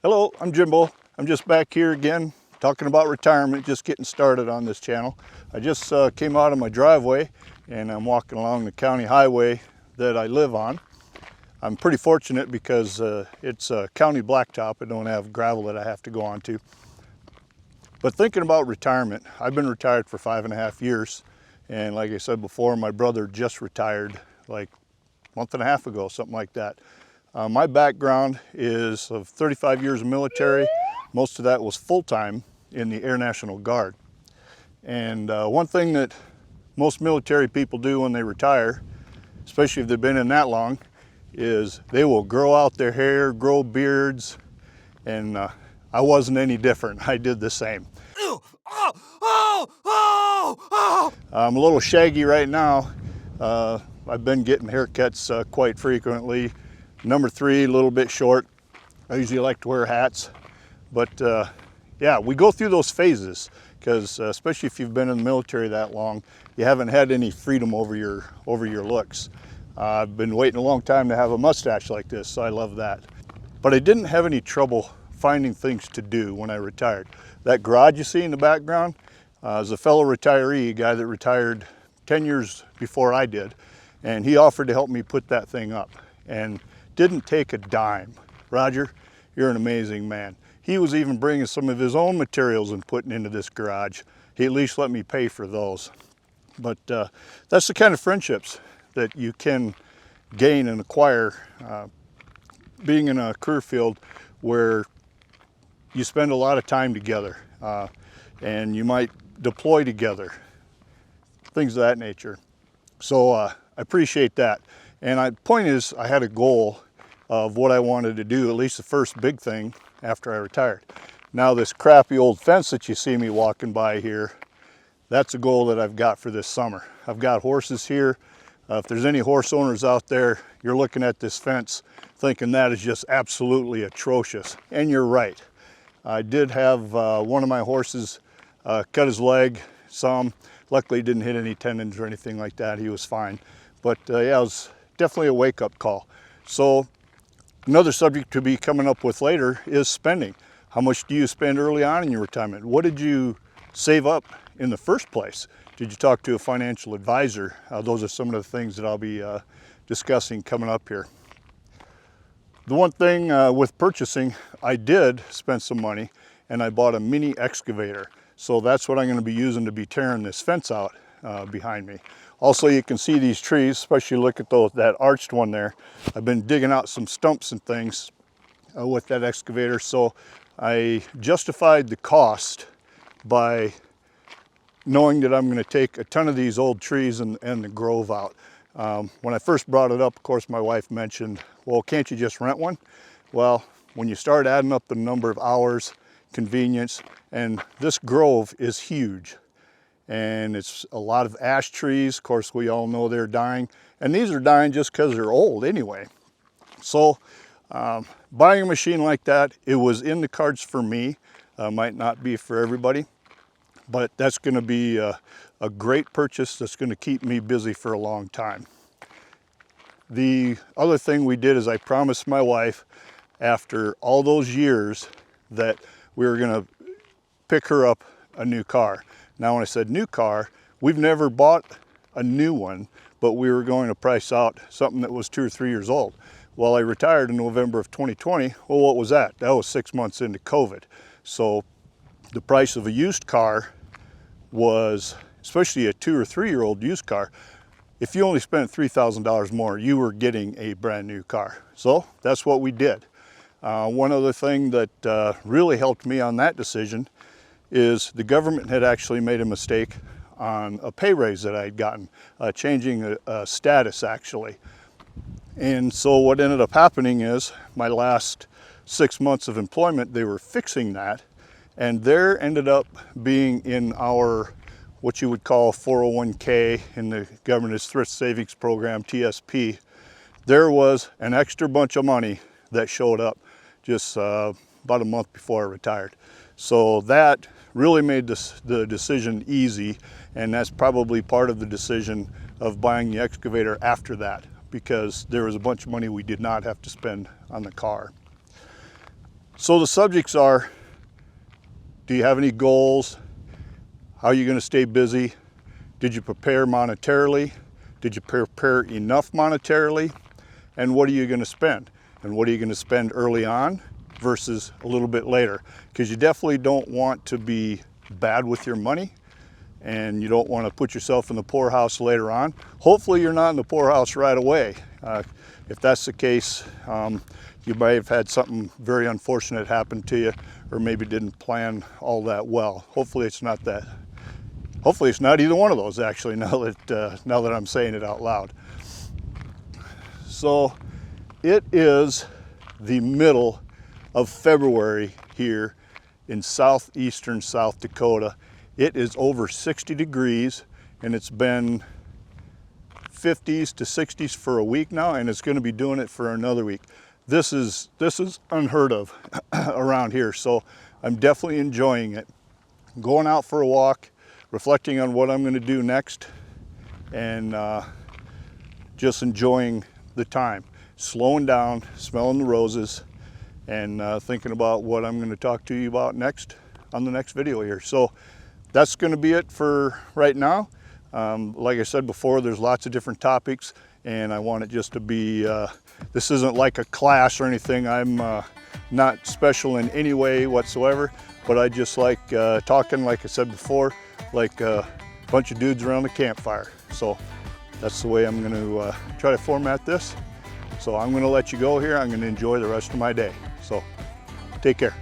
Hello, I'm Jimbo. I'm just back here again talking about retirement, just getting started on this channel. I just came out of my driveway and I'm walking along the county highway that I live on. I'm pretty fortunate because it's a county blacktop. I don't have gravel that I have to go onto. But thinking about retirement, I've been retired for 5.5 years. And like I said before, my brother just retired like a month and a half ago, something like that. My background is of 35 years of military. Most of that was full-time in the Air National Guard. And one thing that most military people do when they retire, especially if they've been in that long, is they will grow out their hair, grow beards, and I wasn't any different. I did the same. I'm a little shaggy right now. I've been getting haircuts quite frequently. Number 3, a little bit short. I usually like to wear hats, but yeah, we go through those phases because especially if you've been in the military that long, you haven't had any freedom over your looks. I've been waiting a long time to have a mustache like this, so I love that. But I didn't have any trouble finding things to do when I retired. That garage you see in the background is a fellow retiree, a guy that retired 10 years before I did, and he offered to help me put that thing up. And didn't take a dime. Roger, you're an amazing man. He was even bringing some of his own materials and putting into this garage. He at least let me pay for those. But that's the kind of friendships that you can gain and acquire being in a career field where you spend a lot of time together and you might deploy together, things of that nature. So I appreciate that. And the point is, I had a goal of what I wanted to do, at least the first big thing after I retired. Now this crappy old fence that you see me walking by here, that's a goal that I've got for this summer. I've got horses here. If there's any horse owners out there, you're looking at this fence thinking that is just absolutely atrocious. And you're right. I did have one of my horses cut his leg some. Luckily he didn't hit any tendons or anything like that. He was fine. But yeah, it was definitely a wake-up call. So another subject to be coming up with later is spending. How much do you spend early on in your retirement? What did you save up in the first place? Did you talk to a financial advisor? Those are some of the things that I'll be discussing coming up here. The one thing with purchasing, I did spend some money and I bought a mini excavator. So that's what I'm going to be using to be tearing this fence out behind me. Also, you can see these trees, especially look at that arched one there. I've been digging out some stumps and things with that excavator. So I justified the cost by knowing that I'm going to take a ton of these old trees and the grove out. When I first brought it up, of course, my wife mentioned, well, can't you just rent one? Well, when you start adding up the number of hours, convenience, and this grove is huge. And it's a lot of ash trees. Of course, we all know they're dying. And these are dying just because they're old anyway. So buying a machine like that, it was in the cards for me. Might not be for everybody. But that's going to be a great purchase that's going to keep me busy for a long time. The other thing we did is I promised my wife after all those years that we were going to pick her up a new car. Now, when I said new car, we've never bought a new one, but we were going to price out something that was 2 or 3 years old. Well, I retired in November of 2020. Well, what was that? That was 6 months into COVID. So the price of a used car was, especially a 2 or 3 year old used car, if you only spent $3,000 more, you were getting a brand new car. So that's what we did. One other thing that really helped me on that decision is the government had actually made a mistake on a pay raise that I had gotten, changing a status actually. And so what ended up happening is my last 6 months of employment, they were fixing that. And there ended up being in our, what you would call 401k in the government's thrift savings program, TSP, there was an extra bunch of money that showed up just about a month before I retired. So that really made the decision easy, and that's probably part of the decision of buying the excavator after that, because there was a bunch of money we did not have to spend on the car. So the subjects are, do you have any goals? How are you going to stay busy? Did you prepare monetarily? Did you prepare enough monetarily? And what are you going to spend? And what are you going to spend early on versus a little bit later? Because you definitely don't want to be bad with your money, and you don't want to put yourself in the poorhouse later on. Hopefully you're not in the poorhouse right away. If that's the case, you may have had something very unfortunate happen to you, or maybe didn't plan all that well. Hopefully it's not that. Hopefully it's not either one of those, actually, now that I'm saying it out loud. So it is the middle of February here in southeastern South Dakota. It is over 60 degrees, and it's been 50s to 60s for a week now, and it's going to be doing it for another week. This is unheard of around here, so I'm definitely enjoying it. Going out for a walk, reflecting on what I'm going to do next, and just enjoying the time, slowing down, smelling the roses, and thinking about what I'm going to talk to you about next on the next video here. So that's going to be it for right now. Like I said before, there's lots of different topics, and I want it just to be, this isn't like a class or anything. I'm not special in any way whatsoever, but I just like talking, like I said before, like a bunch of dudes around the campfire. So that's the way I'm going to try to format this. So I'm going to let you go here. I'm going to enjoy the rest of my day. So take care.